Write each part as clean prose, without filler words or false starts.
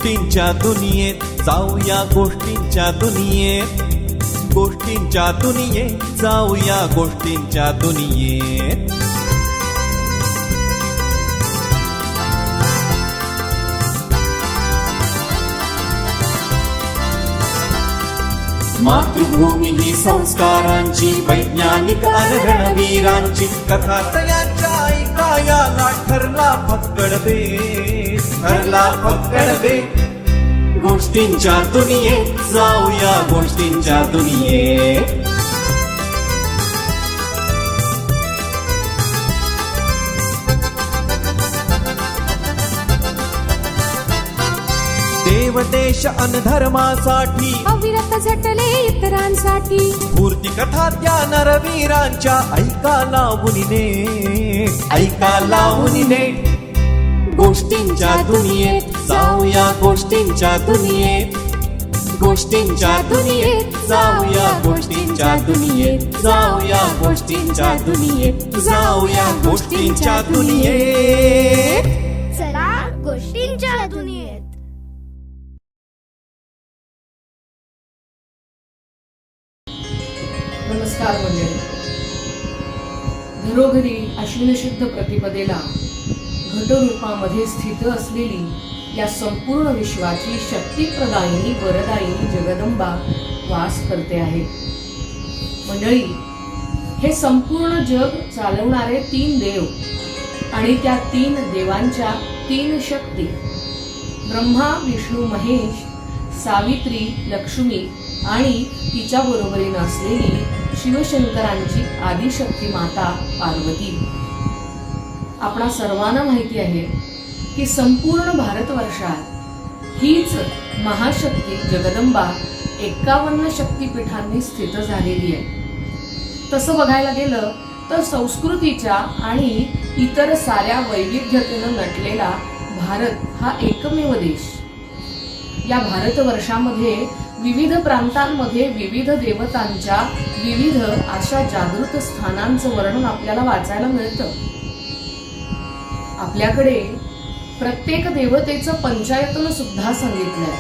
गोष्टींच्या दुनियेत जाऊया, गोष्टींच्या दुनियेत, गोष्टींच्या दुनियेत जाऊया, गोष्टींच्या दुनियेत. मातृभूमी ही संस्कारांची, वैज्ञानिक रणवीरांची कथा तयाच्या ऐकायाला ठरला फक्कड बेत, ठरला फक्कड बेत. गोष्टींच्या दुनियेत जाऊया, गोष्टींच्या दुनियेत. देव देश अन धर्मासाठी अविरत झटले इतरांसाठी, मूर्ती कथा त्या नरवीरांच्या ऐका लावून नेट, ऐका लावून नेट. गोष्टींच्या दुनियेत जाऊया, गोष्टींच्या दुनियेत, गोष्टींच्या दुनियेत जाऊया, गोष्टींच्या दुनियेत जाऊया, गोष्टींच्या दुनियेत जाऊया, गोष्टींच्या दुनियेत. चला गोष्टींच्या दुनियेत. नमस्कार मंडळी. घरोघरी अश्विन शुद्ध प्रतिपदेला घटरूपामध्ये स्थित असलेली या संपूर्ण विश्वाची शक्तिप्रदायिनी वरदायिनी जगदंबा वास करते आहे. मंडळी, हे संपूर्ण जग चालवणारे 3 देव आणि त्या 3 देवांच्या 3 शक्ती, ब्रह्मा विष्णू महेश, सावित्री लक्ष्मी आणि तिच्या बरोबरीने असलेली शिवशंकरांची आदिशक्ती माता पार्वती. आपणा सर्वांना माहिती आहे की संपूर्ण भारतवर्षात हीच महाशक्ती जगदंबा 51 शक्तिपीठांनी स्थित झालेली आहे. तसं बघायला गेलं तर संस्कृतीच्या आणि इतर साऱ्या वैविध्यतेनं नटलेला भारत हा एकमेव देश. या भारतवर्षामध्ये विविध प्रांतांमध्ये विविध देवतांच्या विविध अशा जागृत स्थानांचं वर्णन आपल्याला वाचायला मिळतं. आपल्याकडे प्रत्येक देवतेचं पंचायतन सुद्धा सांगितलंय.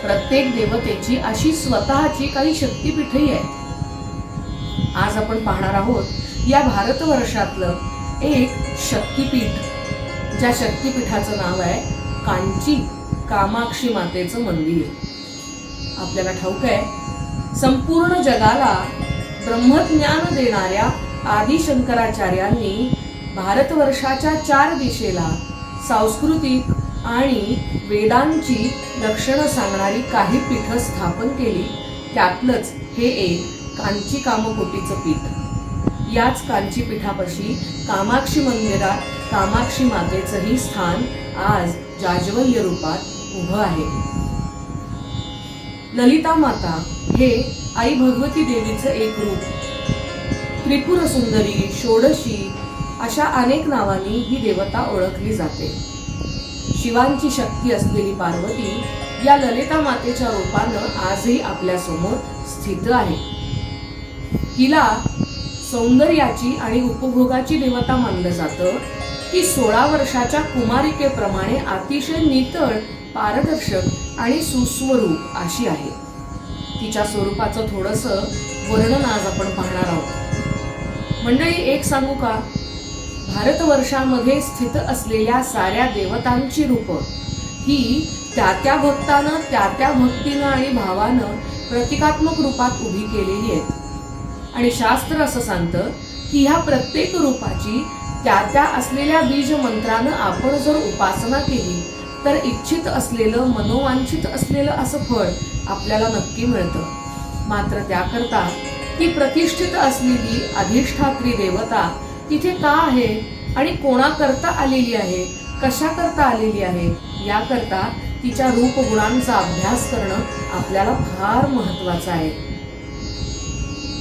प्रत्येक देवतेची अशी स्वतःची काही शक्तिपीठही आहेत. आज आपण पाहणार आहोत या भारतवर्षातलं एक शक्तिपीठ, ज्या शक्तिपीठाचं नाव आहे कांची कामाक्षी मातेचं मंदिर. आपल्याला ठाऊक आहे, संपूर्ण जगाला ब्रह्मज्ञान देणाऱ्या आदि शंकराचार्यांनी भारतवर्षाच्या 4 दिशेला सांस्कृतिक आणि वेदांची लक्षणं सांगणारी काही पीठं स्थापन केली. त्यातलंच हे एक कांची कामकोटीचं पीठ. याच कांची पीठापाशी कामाक्षी मंदिरात कामाक्षी मातेचंही स्थान आज जाज्वल्य रूपात उभं आहे. ललिता माता हे आई भगवती देवीचं एक रूप. त्रिपुर सुंदरी, षोडशी अशा अनेक नावांनी ही देवता ओळखली जाते. शिवांची शक्ती असलेली पार्वती या ललिता मातेच्या रूपानं आजही आपल्या समोर स्थित आहे. हिला सौंदर्याची आणि उपभोगाची देवता मानलं जातं. ती 16 वर्षाच्या कुमारिकेप्रमाणे अतिशय नितळ, पारदर्शक आणि सुस्वरूप अशी आहे. तिच्या स्वरूपाचं थोडंसं वर्णन आज आपण पाहणार आहोत. मंडळी, एक सांगू का, भारतवर्षामध्ये स्थित असलेल्या साऱ्या देवतांची रूपं ही त्या भक्तानं त्या भक्तीनं आणि भावानं प्रतिकात्मक रूपात उभी केलेली आहेत. आणि शास्त्र असं सांगतं की ह्या प्रत्येक रूपाची त्या असलेल्या बीज मंत्रानं आपण जर उपासना केली तर इच्छित असलेलं, मनोवांछित असलेलं असं फळ आपल्याला नक्की मिळतं. मात्र त्याकरता ती प्रतिष्ठित असलेली अधिष्ठात्री देवता तिथे का आहे आणि कोणाकरता आलेली आहे, कशा करता आलेली आहे, याकरता तिच्या रूप गुणांचा अभ्यास करणं आपल्याला फार महत्वाचं आहे.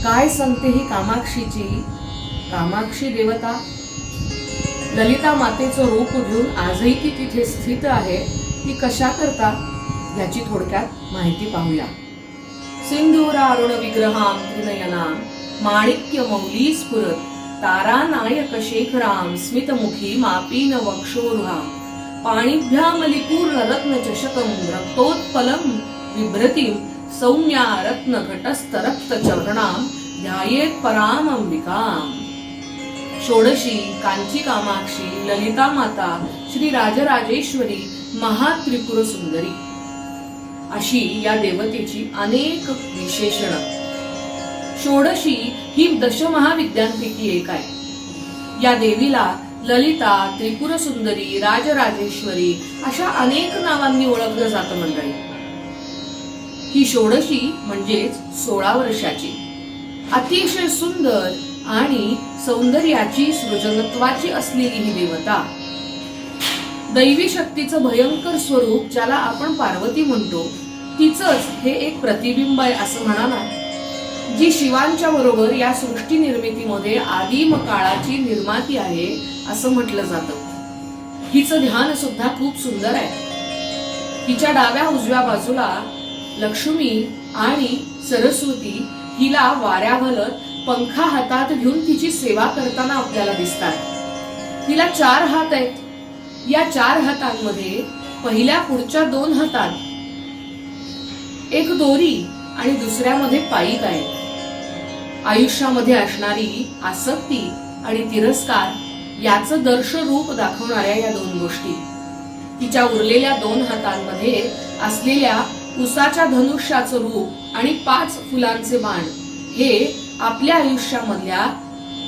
काय सांगते ही कामाक्षी देवता? ललिता मातेचं रूप घेऊन आजही ती तिथे स्थित आहे. ती कशा करता याची थोडक्यात माहिती पाहूया. सिंधुरारुण विग्रहां त्रिनयनां माणिक्य मौली स्फुरत तारा नायक शेखरां स्मितमुखी मापीन वक्षोरुहा पाणिभ्यामलिपूर्ण रत्न चषकम रक्तोत्पलम बिभ्रतीम सौम्या रत्न घटस्थ रक्त चरणाम ध्यायेत पराम अंबिकाम. षोडशी कांची कामाक्षी ललिता माता श्री राजराजेश्वरी महात्रिपुर सुंदरी अशी या देवतेची अनेक विशेषण. षोडशी ही दशमहाविद्यांपैकी एक आहे. या देवीला ललिता, त्रिपुर सुंदरी, राजराजेश्वरी अशा अनेक नावांनी ओळखलं जातं मंडळी. ही षोडशी म्हणजेच 16 वर्षाची अतिशय सुंदर आणि सौंदर्याची सृजनत्वाची असलेली ही देवता, दैवी शक्तीचं भयंकर स्वरूप ज्याला आपण पार्वती म्हणतो, तिचंच हे एक प्रतिबिंब आहे असं म्हणा ना. जी शिवांच्या बरोबर या सृष्टी निर्मितीमध्ये आदिम काळाची निर्माती आहे असं म्हटलं जातं. हिचं ध्यान सुद्धा खूप सुंदर आहे. हिच्या डाव्या उजव्या बाजूला लक्ष्मी आणि सरस्वती हिला वाऱ्या घालत पंखा हातात घेऊन तिची सेवा करताना आपल्याला दिसतात. तिला 4 हात आहेत. या 4 हातांमध्ये पहिल्या पुढच्या 2 हातात एक दोरी आणि दुसऱ्यामध्ये पाईक आहे. आयुष्यामध्ये असणारी आसक्ती आणि तिरस्कार याचं दर्श रूप दाखवणाऱ्या या 2 गोष्टी. तिच्या उरलेल्या 2 हातांमध्ये असलेल्या उसाच्या धनुष्याचं रूप आणि 5 फुलांचे बाण हे आपल्या आयुष्यामधल्या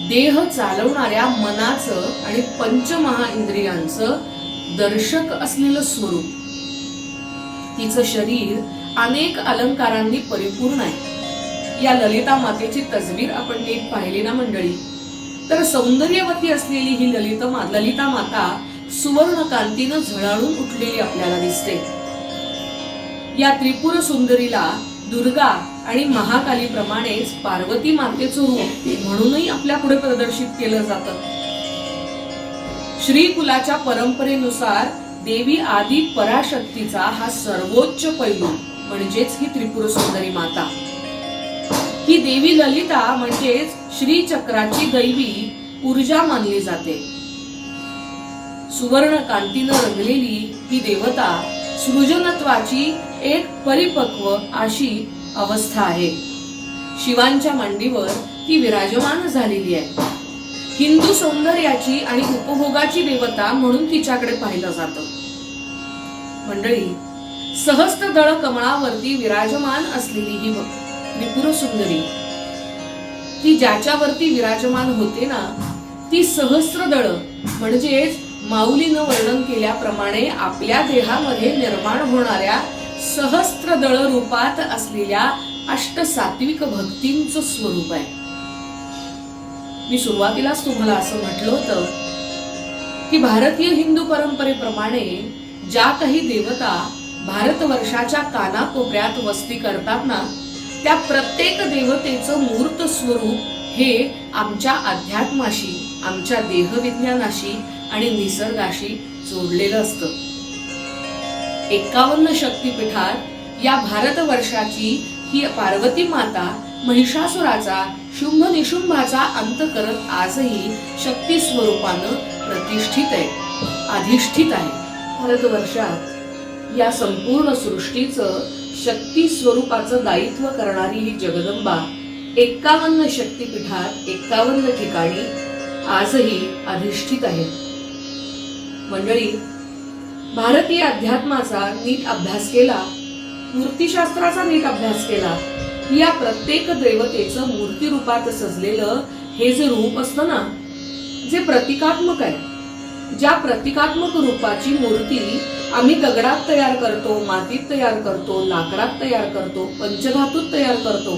देह चालवणाऱ्या मनाचं आणि पंचमहाइंद्रियांचं दर्शक असलेलं स्वरूप. तिचं शरीर अनेक अलंकारांनी परिपूर्ण आहे. या ललिता मातेची तस्वीर आपण नीट पाहिली ना मंडळी, तर सौंदर्यवती असलेली ही ललिता माता सुवर्ण कांतीनं झळाळून उठलेली आपल्याला दिसते. या त्रिपुर सुंदरीला दुर्गा आणि महाकाली प्रमाणेच पार्वती मातेचं रूप म्हणूनही आपल्या पुढे प्रदर्शित केलं जातं. श्रीकुलाच्या परंपरेनुसार देवी आदी पराशक्तीचा हा सर्वोच्च पैलू म्हणजेच ही त्रिपुर सुंदरी माता. ही देवी ललिता म्हणजेच श्री चक्राची दैवी ऊर्जा मानली जाते. सुवर्ण कांतीनं रंगलेली ही देवता सृजनत्वाची एक परिपक्व अशी अवस्था आहे. शिवांच्या मांडीवर ती विराजमान झालेली आहे. हिंदू सौंदर्याची आणि उपभोगाची देवता म्हणून तिच्याकडे पाहिलं जातं. मंडळी, सहस्त्रदळ कमळावरती विराजमान असलेली ही त्रिपुर सुंदरी, ती ज्याच्यावरती विराजमान होते ना, ती सहस्त्रदळ म्हणजेच माऊलीनं वर्णन केल्याप्रमाणे आपल्या देहामध्ये निर्माण होणाऱ्या सहस्त्रदळ रूपात असलेल्या अष्टसात्विक भक्तींचं स्वरूप आहे. मी सुरुवातीलाच तुम्हाला असं म्हटलं होतं की भारतीय हिंदू परंपरेप्रमाणे ज्या काही देवता भारतवर्षाच्या कानाकोपऱ्यात वस्ती करतात ना, त्या प्रत्येक देवतेचं मूर्त स्वरूप हे आमच्या अध्यात्माशी, आमच्या देहविज्ञानाशी आणि निसर्गाशी जोडलेलं असतं. 51 शक्तिपीठात या भारतवर्षाची ही पार्वती माता महिषासुराचा, शुंभ निशुंभाचा अंत करत आजही शक्ती स्वरूपानं प्रतिष्ठित आहे, अधिष्ठित आहे. भारतवर्षात या संपूर्ण सृष्टीचं शक्ती स्वरूपाचं दायित्व करणारी ही जगदंबा 51 शक्तिपीठात 51 ठिकाणी आजही अधिष्ठित आहे. मंडळी, भारतीय अध्यात्माचा नीट अभ्यास केला, मूर्तिशास्त्राचा नीट अभ्यास केला, या प्रत्येक देवतेचं मूर्ती रूपात सजलेलं हे जे रूप असतं ना, जे प्रतिकात्मक आहे, ज्या प्रतिकात्मक रूपाची मूर्ती आम्ही दगडात तयार करतो, मातीत तयार करतो, लाकडात तयार करतो, पंचधातूत तयार करतो,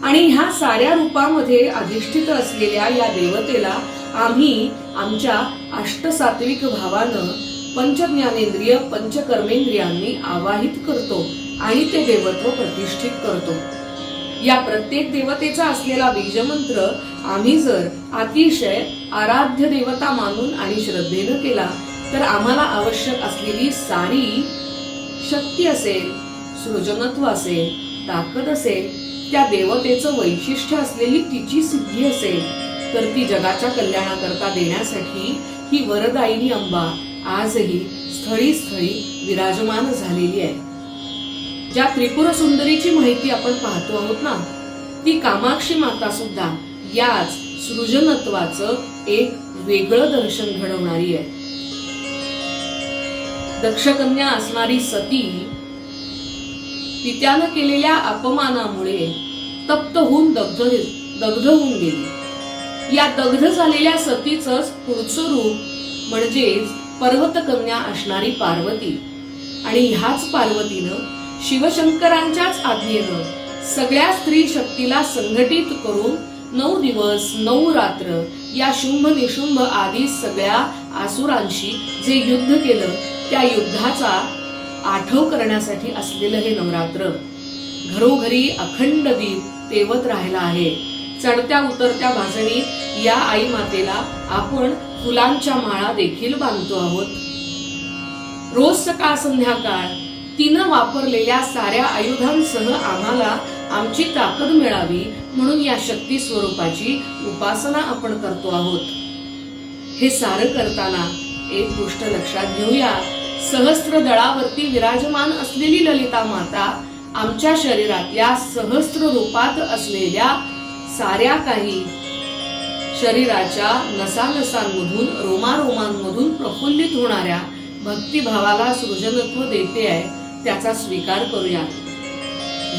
आणि ह्या साऱ्या रूपामध्ये अधिष्ठित असलेल्या या देवतेला आम्ही आमच्या अष्टसात्विक भावानं पंचज्ञानेंद्रिय, पंचकर्मेंद्रियांनी आवाहित करतो आणि ते देवत्व प्रतिष्ठित करतो. या प्रत्येक देवतेचा असलेला बीजमंत्र आम्ही जर अतिशय आराध्य देवता मानून आणि श्रद्धेनं केला तर आम्हाला आवश्यक असलेली सारी शक्ती असेल, सृजनत्व असेल, ताकद असेल, त्या देवतेचं वैशिष्ट्य असलेली तिची सिद्धी असेल, तर ती जगाच्या कल्याणाकरता देण्यासाठी ही वरदायिनी अंबा आजही स्थळी स्थळी विराजमान झालेली आहे. ज्या त्रिपुर सुंदरीची माहिती आपण पाहतो आहोत ना, ती कामाक्षी माता सुद्धा याच सृजनत्वाचं एक वेगळं दर्शन घडवणारी आहे. दक्षकन्या असणारी सती पित्यानं केलेल्या अपमानामुळे तप्त होऊन दग्ध होऊन गेली. या दग्ध झालेल्या सतीचंच पुढचं रूप म्हणजेच पर्वतकन्या असणारी पार्वती. आणि ह्याच पार्वतीनं शिवशंकरांच्याच आज्ञेनं सगळ्या स्त्री शक्तीला संघटित करून 9 दिवस 9 रात्र या शुंभ निशुंभ आदी सगळ्या आसुरांशी जे युद्ध केलं, त्या युद्धाचा आठव करण्यासाठी असलेलं हे नवरात्र घरोघरी अखंड दीप तेवत राहिला आहे. चढत्या उतरत्या भाजणीत या आई मातेला आपण फुलांच्या माळा देखील बांधतो आहोत. रोज सकाळ संध्याकाळ तिनं वापरलेल्या साऱ्या आयुधांसह आम्हाला आमची ताकद मिळावी म्हणून या शक्ती स्वरूपाची उपासना आपण करतो आहोत. हे सारं करताना एक गोष्ट लक्षात घेऊया. सहस्त्र दळावरती विराजमान असलेली ललिता माता आमच्या शरीरातल्या सहस्त्र रूपात असलेल्या साऱ्या काही शरीराच्या नसानसांमधून रोमारोमांमधून प्रफुल्लित होणाऱ्या भक्तिभावाला सृजनत्व देते आहे, त्याचा स्वीकार करूया.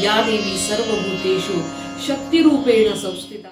या देवी सर्वभूतेषु शक्तिरूपेण संस्थिता.